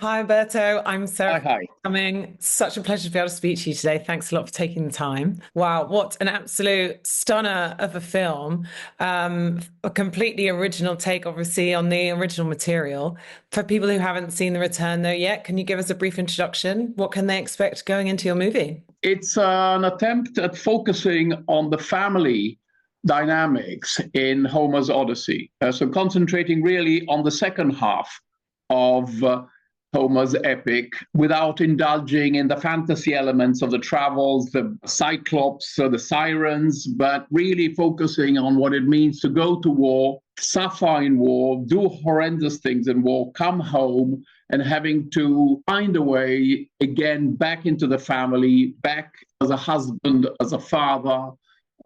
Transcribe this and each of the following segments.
Hi, Uberto. I'm Hi, Sarah hi. coming. Such a pleasure to be able to speak to you today. Thanks a lot for taking the time. Wow, what an absolute stunner of a film. A completely original take, obviously, on the original material. For people who haven't seen The Return, though, yet, can you give us a brief introduction? What can they expect going into your movie? It's an attempt at focusing on the family dynamics in Homer's Odyssey. So, concentrating really on the second half of Homer's epic without indulging in the fantasy elements of the travels, the cyclops, the sirens, but really focusing on what it means to go to war, suffer in war, do horrendous things in war, come home, and having to find a way again back into the family, back as a husband, as a father,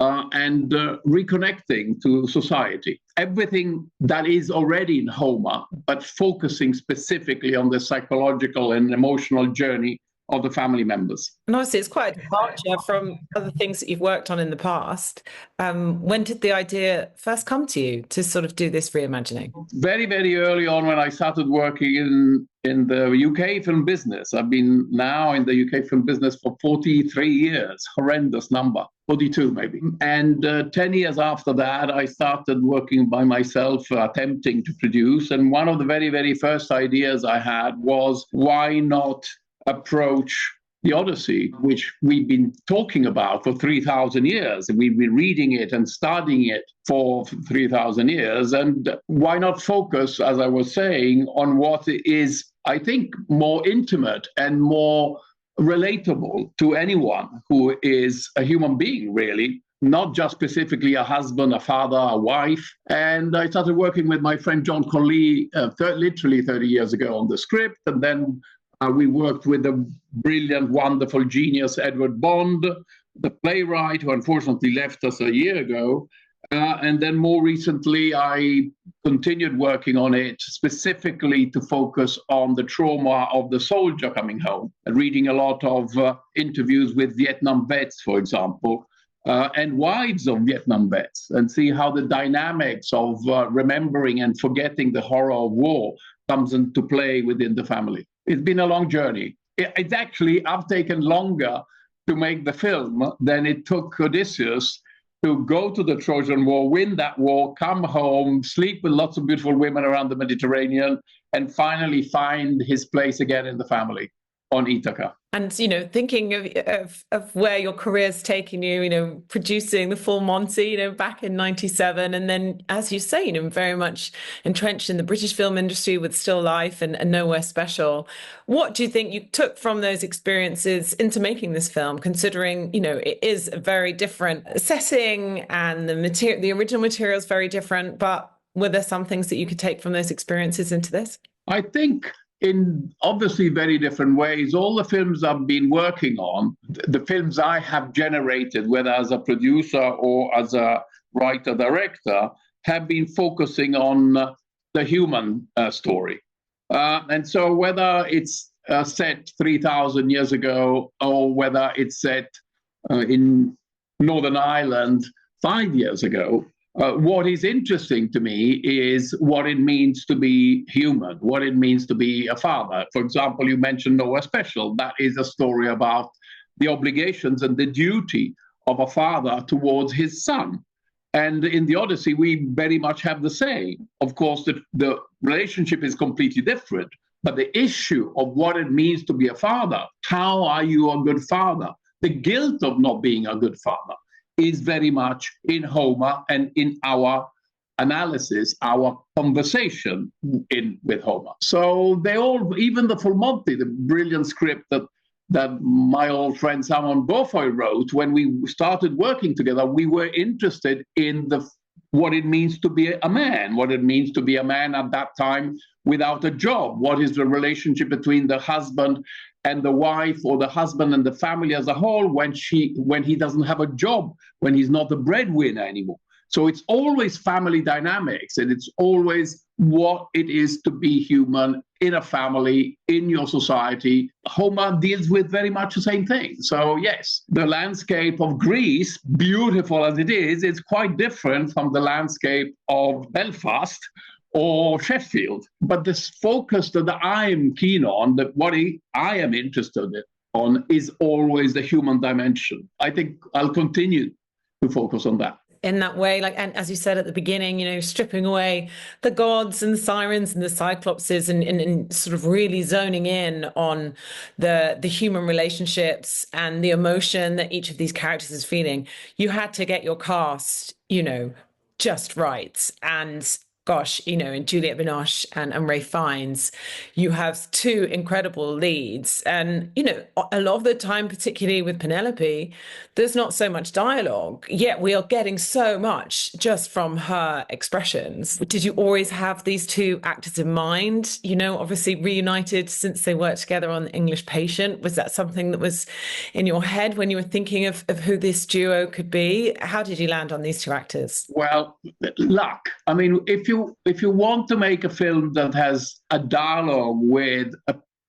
and reconnecting to society. Everything that is already in Homer, but focusing specifically on the psychological and emotional journey of the family members. And obviously, it's quite a departure from other things that you've worked on in the past. When did the idea first come to you to sort of do this reimagining? Very, very early on when I started working in the UK film business. I've been now in the UK film business for 43 years, horrendous number, 42 maybe. And 10 years after that, I started working by myself, attempting to produce. And one of the very, very first ideas I had was why not approach the Odyssey, which we've been talking about for 3,000 years. We've been reading it and studying it for 3,000 years. And why not focus, as I was saying, on what is, I think, more intimate and more relatable to anyone who is a human being, really, not just specifically a husband, a father, a wife. And I started working with my friend John Conley literally 30 years ago on the script. And then we worked with the brilliant, wonderful genius Edward Bond, the playwright, who unfortunately left us a year ago. And then more recently, I continued working on it specifically to focus on the trauma of the soldier coming home, and reading a lot of interviews with Vietnam vets, for example, and wives of Vietnam vets, and see how the dynamics of remembering and forgetting the horror of war comes into play within the family. It's been a long journey. It's actually, I've taken longer to make the film than it took Odysseus to go to the Trojan War, win that war, come home, sleep with lots of beautiful women around the Mediterranean, and finally find his place again in the family on Ithaca. And thinking of where your career's taken you, producing the full Monty, back in '97, and then, as you say, very much entrenched in the British film industry with Still Life and Nowhere Special. What do you think you took from those experiences into making this film? Considering it is a very different setting and the original material is very different, but were there some things that you could take from those experiences into this? I think in obviously very different ways. All the films I've been working on, the films I have generated, whether as a producer or as a writer director, have been focusing on the human story. And so whether it's set 3,000 years ago or whether it's set in Northern Ireland 5 years ago, what is interesting to me is what it means to be human, what it means to be a father. For example, you mentioned Noah Special. That is a story about the obligations and the duty of a father towards his son. And in the Odyssey, we very much have the same. Of course, the relationship is completely different, but the issue of what it means to be a father, how are you a good father, the guilt of not being a good father, is very much in Homer and in our analysis, our conversation with Homer. So they all, even the Full Monty, the brilliant script that my old friend Simon Beaufoy wrote, when we started working together, we were interested in what it means to be a man, what it means to be a man at that time without a job. What is the relationship between the husband and the wife, or the husband and the family as a whole, when he doesn't have a job, when he's not the breadwinner anymore. So it's always family dynamics, and it's always what it is to be human in a family, in your society. Homer deals with very much the same thing. So yes, the landscape of Greece, beautiful as it is quite different from the landscape of Belfast or Sheffield. But this focus that I am keen on, that I am interested on, is always the human dimension. I think I'll continue to focus on that. In that way, like, and as you said at the beginning, stripping away the gods and the sirens and the cyclopses, and sort of really zoning in on the human relationships and the emotion that each of these characters is feeling. You had to get your cast, just right. And gosh, in Juliette Binoche and Ralph Fiennes, you have two incredible leads. And, a lot of the time, particularly with Penelope, there's not so much dialogue, yet we are getting so much just from her expressions. Did you always have these two actors in mind? Obviously reunited since they worked together on The English Patient. Was that something that was in your head when you were thinking of who this duo could be? How did you land on these two actors? Well, luck. I mean, if you want to make a film that has a dialogue with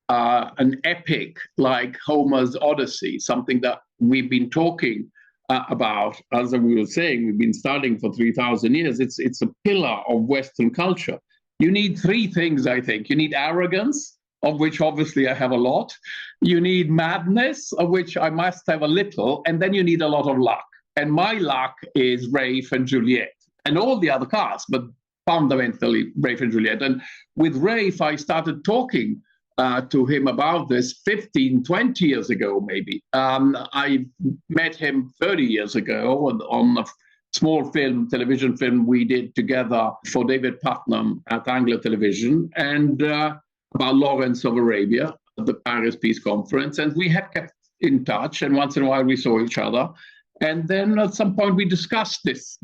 an epic like Homer's Odyssey, something that we've been talking about, as we were saying, we've been studying for 3,000 years. It's a pillar of Western culture. You need three things, I think. You need arrogance, of which obviously I have a lot. You need madness, of which I must have a little. And then you need a lot of luck. And my luck is Ralph and Juliette and all the other cast, but fundamentally Ralph and Juliette. And with Ralph, I started talking to him about this 15, 20 years ago, maybe. I met him 30 years ago on a small television film we did together for David Putnam at Anglo Television, and about Lawrence of Arabia at the Paris Peace Conference. And we have kept in touch, and once in a while we saw each other. And then at some point we discussed this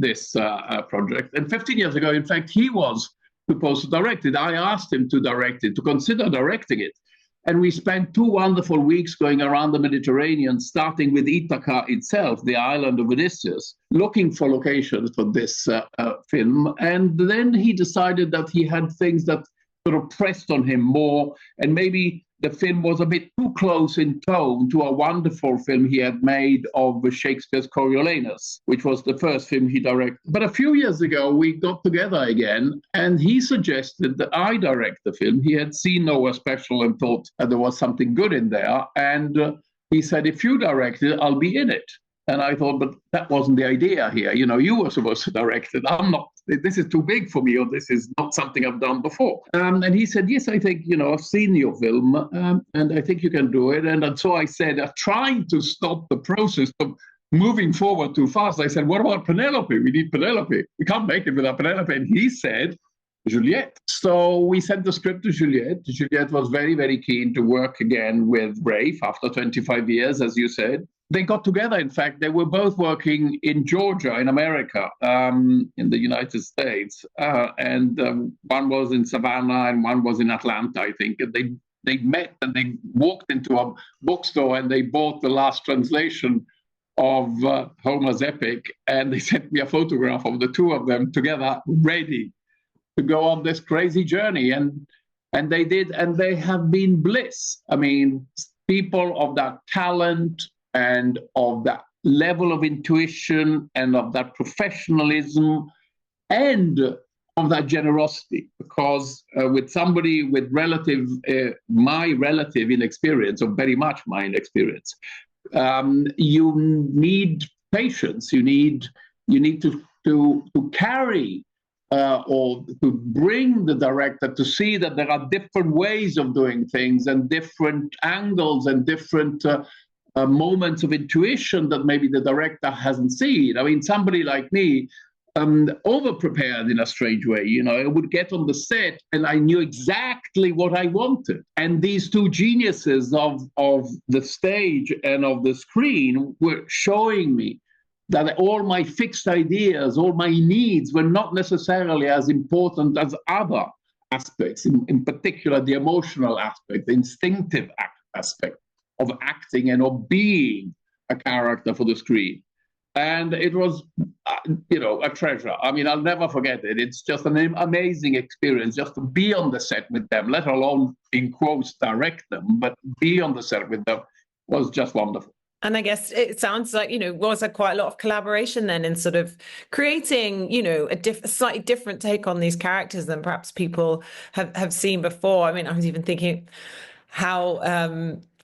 project. And 15 years ago, in fact, he was supposed to direct it. I asked him to direct it, to consider directing it. And we spent 2 wonderful weeks going around the Mediterranean, starting with Ithaca itself, the island of Odysseus, looking for locations for this film. And then he decided that he had things that sort of pressed on him more, and maybe the film was a bit too close in tone to a wonderful film he had made of Shakespeare's Coriolanus, which was the first film he directed. But a few years ago, we got together again, and he suggested that I direct the film. He had seen Noah Special and thought there was something good in there. And he said, if you direct it, I'll be in it. And I thought, but that wasn't the idea here. You were supposed to direct it. I'm not. This is too big for me, or this is not something I've done before. And he said, yes, I think, I've seen your film, and I think you can do it. And so I said, trying to stop the process of moving forward too fast, I said, what about Penelope? We need Penelope. We can't make it without Penelope. And he said, Juliette. So we sent the script to Juliette. Juliette was very, very keen to work again with Ralph after 25 years, as you said. They got together, in fact. They were both working in Georgia, in America, in the United States. And one was in Savannah and one was in Atlanta, I think. And they met and they walked into a bookstore and they bought the last translation of Homer's epic. And they sent me a photograph of the two of them together, ready to go on this crazy journey. And they did, and they have been bliss. I mean, people of that talent and of that level of intuition and of that professionalism and of that generosity, because with somebody with my relative inexperience, or very much my inexperience, you need patience. You need to carry or to bring the director to see that there are different ways of doing things and different angles and different moments of intuition that maybe the director hasn't seen. I mean, somebody like me, over-prepared in a strange way. I would get on the set and I knew exactly what I wanted. And these two geniuses of the stage and of the screen were showing me that all my fixed ideas, all my needs were not necessarily as important as other aspects, in particular the emotional aspect, the instinctive aspect of acting and of being a character for the screen. And it was, a treasure. I mean, I'll never forget it. It's just an amazing experience just to be on the set with them, let alone, in quotes, direct them, but be on the set with them was just wonderful. And I guess it sounds like, was there quite a lot of collaboration then in sort of creating, a slightly different take on these characters than perhaps people have seen before? I mean, I was even thinking how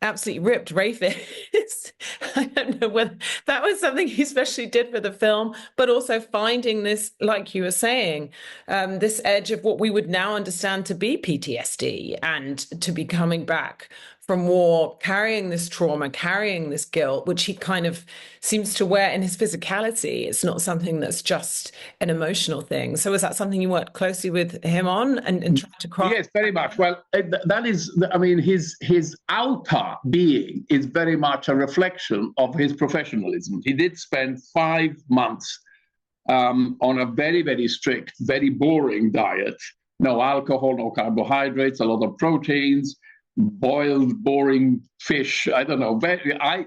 absolutely ripped Rafe is. I don't know whether that was something he especially did for the film, but also finding this, like you were saying, this edge of what we would now understand to be PTSD and to be coming back from war, carrying this trauma, carrying this guilt, which he kind of seems to wear in his physicality. It's not something that's just an emotional thing. So is that something you worked closely with him on and tried to craft? Yes, very much. Well, that is, I mean, his outer being is very much a reflection of his professionalism. He did spend 5 months on a very, very strict, very boring diet. No alcohol, no carbohydrates, a lot of proteins, boiled, boring fish. I don't know,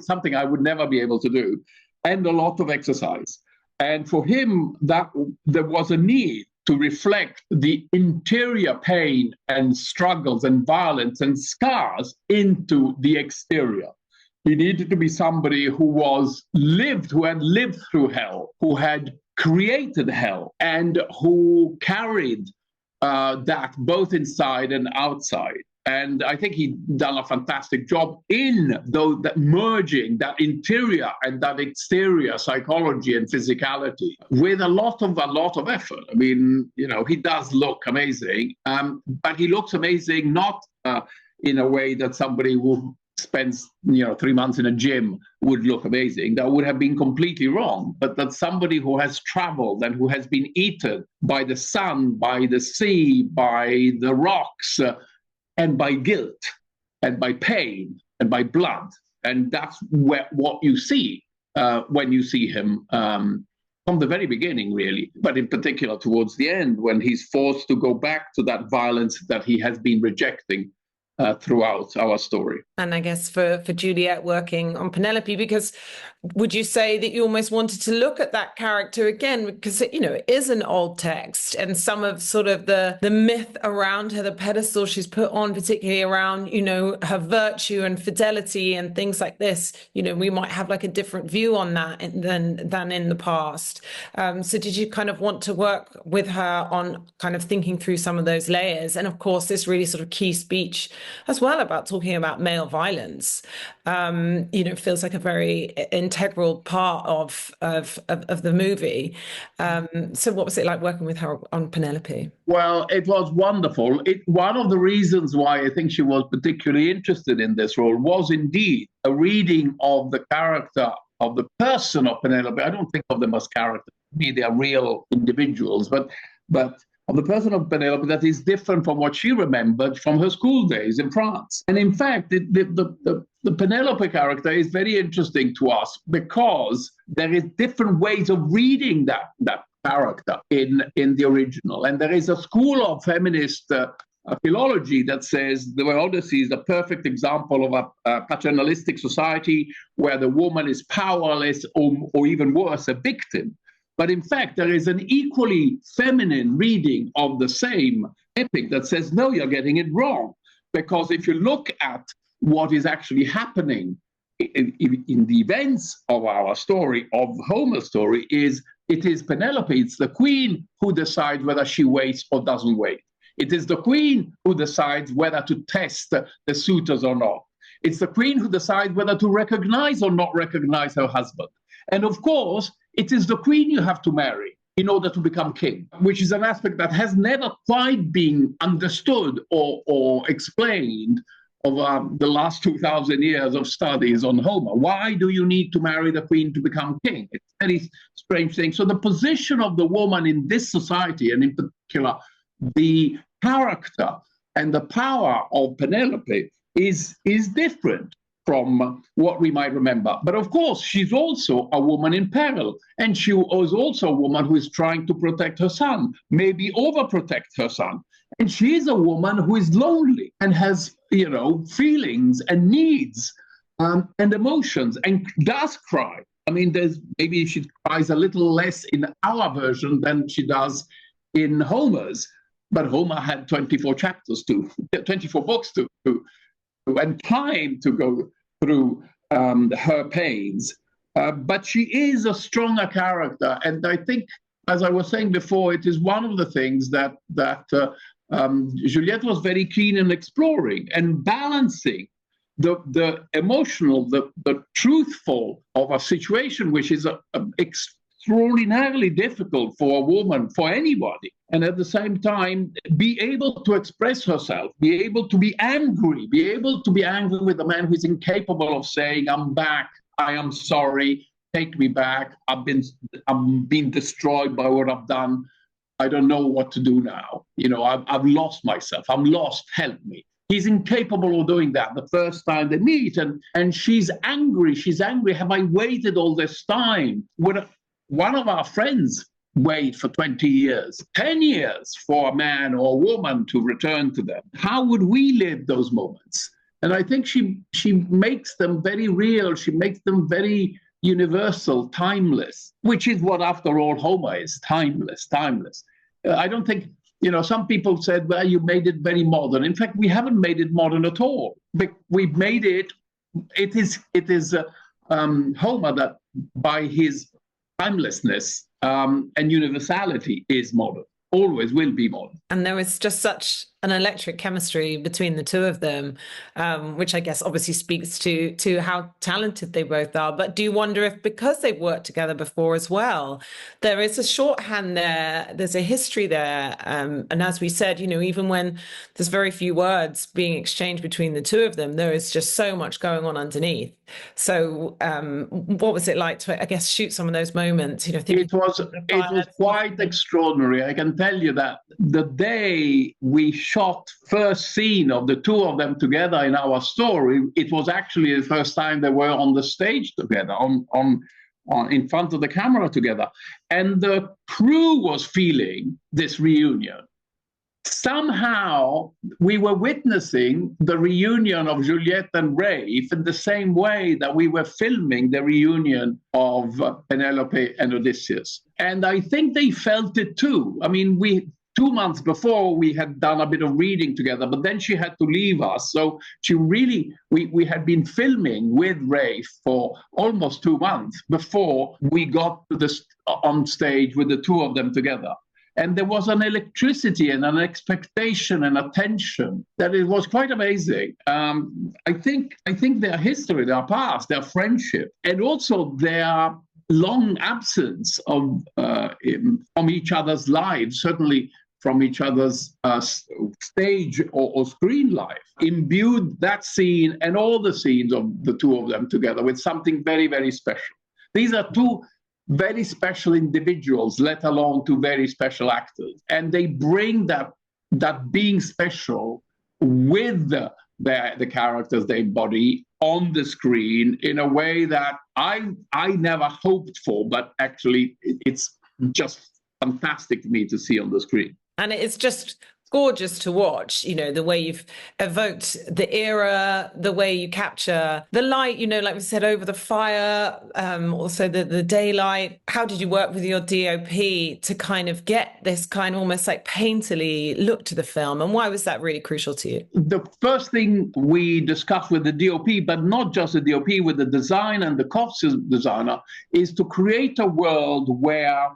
something I would never be able to do, and a lot of exercise. And for him, that there was a need to reflect the interior pain and struggles and violence and scars into the exterior. He needed to be somebody who had lived through hell, who had created hell, and who carried that both inside and outside. And I think he'd done a fantastic job in merging that interior and that exterior psychology and physicality with a lot of effort. I mean, he does look amazing, but he looks amazing not in a way that somebody who spends 3 months in a gym would look amazing. That would have been completely wrong. But that somebody who has traveled and who has been eaten by the sun, by the sea, by the rocks, and by guilt, and by pain, and by blood. And that's what you see when you see him from the very beginning, really, but in particular towards the end, when he's forced to go back to that violence that he has been rejecting throughout our story. And I guess for Juliet working on Penelope, because would you say that you almost wanted to look at that character again? Because, it is an old text, and some of sort of the myth around her, the pedestal she's put on, particularly around, her virtue and fidelity and things like this, we might have like a different view on that than in the past. So did you kind of want to work with her on kind of thinking through some of those layers? And of course, this really sort of key speech as well about talking about male violence, feels like a very integral part of the movie. So what was it like working with her on Penelope? Well, it was wonderful. One of the reasons why I think she was particularly interested in this role was indeed a reading of the character of the person of Penelope. I don't think of them as characters. Maybe they are real individuals, but of the person of Penelope that is different from what she remembered from her school days in France. And in fact, the Penelope character is very interesting to us because there is different ways of reading that character in the original. And there is a school of feminist philology that says the Odyssey is a perfect example of a paternalistic society where the woman is powerless or even worse, a victim. But in fact, there is an equally feminine reading of the same epic that says, no, you're getting it wrong. Because if you look at what is actually happening in the events of our story, of Homer's story, it is Penelope, it's the queen who decides whether she waits or doesn't wait. It is the queen who decides whether to test the suitors or not. It's the queen who decides whether to recognize or not recognize her husband. And of course, it is the queen you have to marry in order to become king, which is an aspect that has never quite been understood or explained over the last 2,000 years of studies on Homer. Why do you need to marry the queen to become king? It's a very strange thing. So the position of the woman in this society, and in particular, the character and the power of Penelope is different from what we might remember. But of course, she's also a woman in peril. And she was also a woman who is trying to protect her son, maybe overprotect her son. And she is a woman who is lonely and has, feelings and needs and emotions and does cry. I mean, maybe she cries a little less in our version than she does in Homer's. But Homer had 24 books to and time to go through her pains. But she is a stronger character, and I think, as I was saying before, it is one of the things that Juliette was very keen in exploring and balancing the emotional, the truthful of a situation which is extraordinarily difficult for a woman, for anybody, and at the same time be able to express herself, be able to be angry with a man who is incapable of saying, "I'm back, I am sorry, take me back, I'm being destroyed by what I've done, I don't know what to do now, I've lost myself, I'm lost, help me." He's incapable of doing that the first time they meet, and she's angry. Have I waited all this time? Would one of our friends wait for 20 years, 10 years for a man or a woman to return to them? How would we live those moments? And I think she makes them very real. She makes them very universal, timeless, which is what, after all, Homer is, timeless. I don't think, some people said, well, you made it very modern. In fact, we haven't made it modern at all. We've made it is Homer that, by his timelessness and universality, is modern, always will be modern. And there was just such an electric chemistry between the two of them, which I guess obviously speaks to how talented they both are. But do you wonder if, because they've worked together before as well, there is a shorthand there, there's a history there, and as we said, even when there's very few words being exchanged between the two of them, there is just so much going on underneath. So what was it like to, I guess, shoot some of those moments? It was quite extraordinary. I can tell you that the day we shot first scene of the two of them together in our story, it was actually the first time they were on the stage together, on in front of the camera together, and the crew was feeling this reunion. Somehow we were witnessing the reunion of Juliette and Rafe in the same way that we were filming the reunion of Penelope and Odysseus. And I think they felt it too. I mean, 2 months before, we had done a bit of reading together, but then she had to leave us. So we had been filming with Rafe for almost 2 months before we got to on stage with the two of them together. And there was an electricity and an expectation and a tension that it was quite amazing. I think their history, their past, their friendship, and also their long absence from each other's lives, certainly from each other's stage or screen life, imbued that scene and all the scenes of the two of them together with something very, very special. These are two very special individuals, let alone two very special actors. And they bring that being special with the characters they embody on the screen in a way that I never hoped for, but actually it's just fantastic for me to see on the screen. And it's just gorgeous to watch, the way you've evoked the era, the way you capture the light, like we said, over the fire, also the daylight. How did you work with your DOP to kind of get this kind of almost like painterly look to the film? And why was that really crucial to you? The first thing we discussed with the DOP, but not just the DOP, with the design and the costume designer, is to create a world where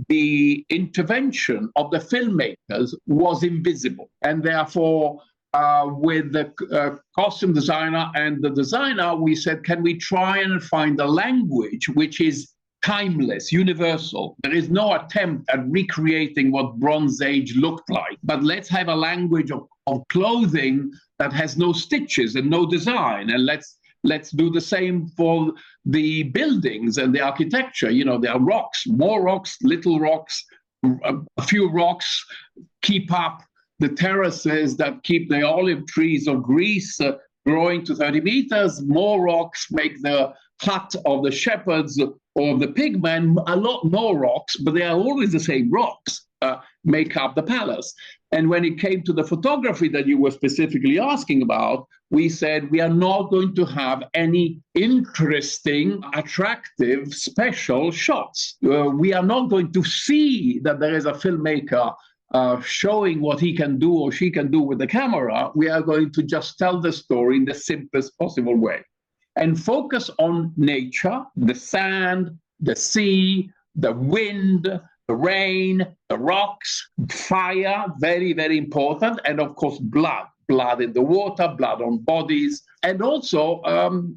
the intervention of the filmmakers was invisible. And therefore, with the costume designer and the designer, we said, can we try and find a language which is timeless, universal? There is no attempt at recreating what Bronze Age looked like, but let's have a language of clothing that has no stitches and no design, and let's do the same for the buildings and the architecture. There are rocks, more rocks, little rocks, a few rocks keep up the terraces that keep the olive trees of Greece growing to 30 meters. More rocks make the hut of the shepherds or the pigmen. A lot more rocks, but they are always the same rocks, make up the palace. And when it came to the photography that you were specifically asking about, we said we are not going to have any interesting, attractive, special shots. We are not going to see that there is a filmmaker showing what he can do or she can do with the camera. We are going to just tell the story in the simplest possible way. and focus on nature, the sand, the sea, the wind, the rain, the rocks, fire, very, very important, and of course, blood in the water, blood on bodies, and also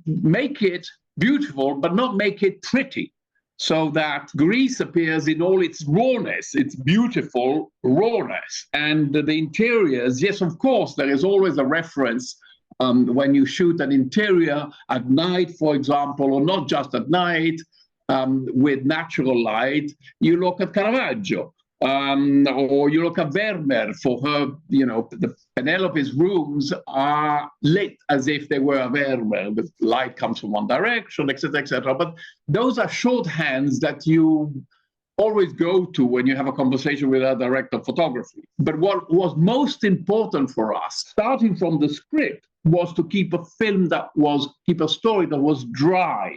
make it beautiful, but not make it pretty, so that Greece appears in all its rawness, its beautiful rawness. And the interiors, yes, of course, there is always a reference when you shoot an interior at night, for example, or not just at night, with natural light. You look at Caravaggio, or you look at Vermeer for her, the Penelope's rooms are lit as if they were a Vermeer. The light comes from one direction, etc., etc. But those are shorthands that you always go to when you have a conversation with a director of photography. But what was most important for us, starting from the script, was to keep a story that was dry,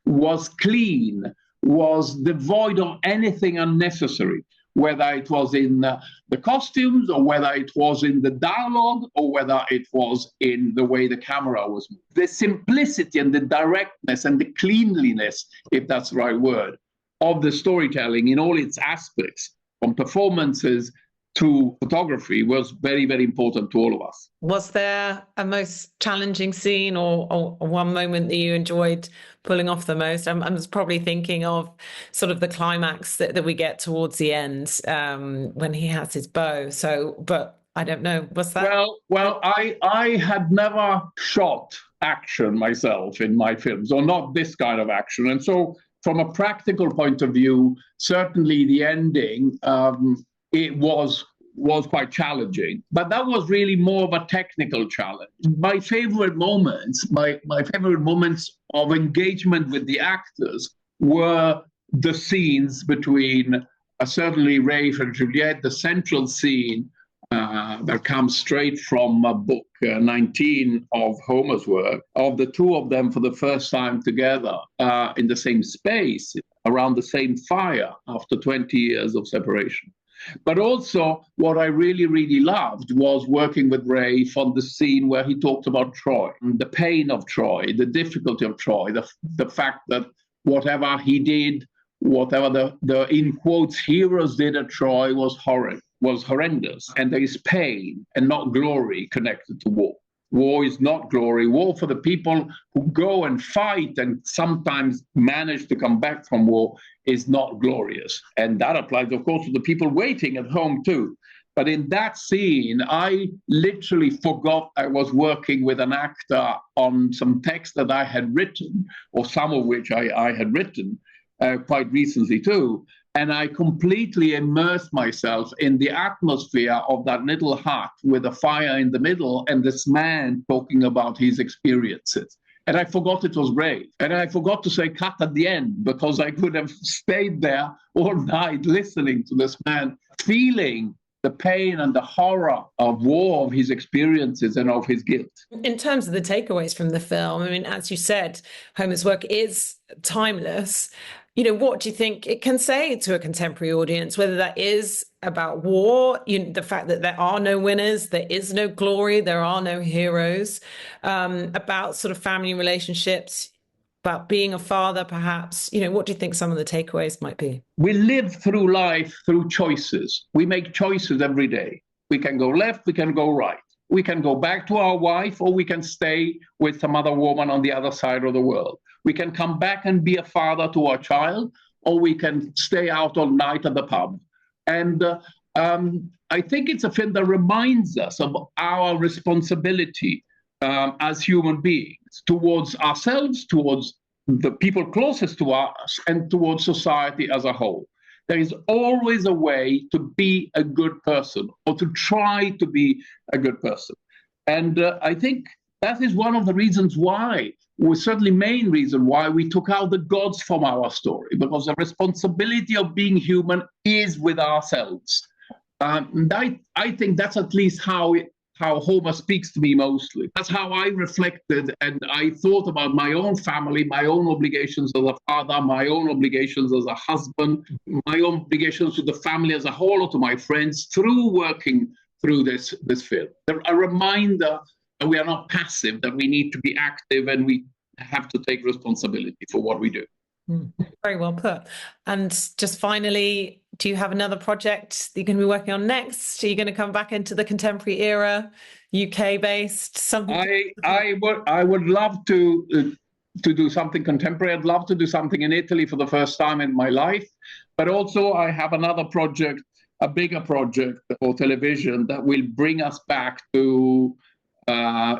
was clean, was devoid of anything unnecessary, whether it was in the costumes, or whether it was in the dialogue, or whether it was in the way the camera was moved. The simplicity and the directness and the cleanliness, if that's the right word, of the storytelling in all its aspects, from performances to photography, was very, very important to all of us. Was there a most challenging scene or one moment that you enjoyed pulling off the most? I'm just probably thinking of sort of the climax that we get towards the end, when he has his bow. So, but I don't know, was that? Well, I had never shot action myself in my films, or not this kind of action. And so from a practical point of view, certainly the ending, it was quite challenging, but that was really more of a technical challenge. My favorite moments of engagement with the actors were the scenes between certainly Rafe and Juliet, the central scene that comes straight from book 19 of Homer's work, of the two of them for the first time together in the same space, around the same fire after 20 years of separation. But also, what I really, really loved was working with Rafe on the scene where he talked about Troy, the pain of Troy, the difficulty of Troy, the fact that whatever he did, whatever the in quotes heroes did at Troy was horrendous. And there is pain and not glory connected to war. War is not glory. War for the people who go and fight and sometimes manage to come back from war is not glorious. And that applies, of course, to the people waiting at home too. But in that scene, I literally forgot I was working with an actor on some text that I had written, or some of which I had written quite recently too. And I completely immersed myself in the atmosphere of that little hut with a fire in the middle and this man talking about his experiences. And I forgot it was Ray. And I forgot to say cut at the end, because I could have stayed there all night listening to this man, feeling the pain and the horror of war, of his experiences and of his guilt. In terms of the takeaways from the film, I mean, as you said, Homer's work is timeless. What do you think it can say to a contemporary audience, whether that is about war, the fact that there are no winners, there is no glory, there are no heroes, about sort of family relationships, about being a father, perhaps? What do you think some of the takeaways might be? We live through life through choices. We make choices every day. We can go left, we can go right. We can go back to our wife, or we can stay with some other woman on the other side of the world. We can come back and be a father to our child, or we can stay out all night at the pub. And I think it's a film that reminds us of our responsibility as human beings towards ourselves, towards the people closest to us, and towards society as a whole. There is always a way to be a good person, or to try to be a good person. And I think that is one of the reasons why, certainly main reason why we took out the gods from our story, because the responsibility of being human is with ourselves. And I think that's at least how Homer speaks to me mostly. That's how I reflected, and I thought about my own family, my own obligations as a father, my own obligations as a husband, my own obligations to the family as a whole, or to my friends, through working through this film. A reminder that we are not passive, that we need to be active, and we have to take responsibility for what we do. Very well put. And just finally, do you have another project that you're going to be working on next? Are you going to come back into the contemporary era, UK based, something? I would love to do something contemporary. I'd love to do something in Italy for the first time in my life. But also I have another project, a bigger project for television that will bring us back to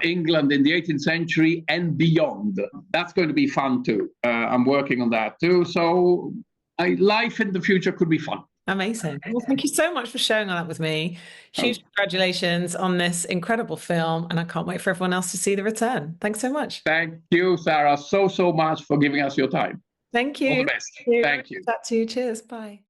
England in the 18th century and beyond. That's going to be fun too. I'm working on that too. So life in the future could be fun. Amazing. Well, thank you so much for sharing all that with me. Huge congratulations on this incredible film, and I can't wait for everyone else to see The Return. Thanks so much. Thank you, Sarah, so much for giving us your time. Thank you. All the best. Thank you. Chat to you. Cheers. Bye.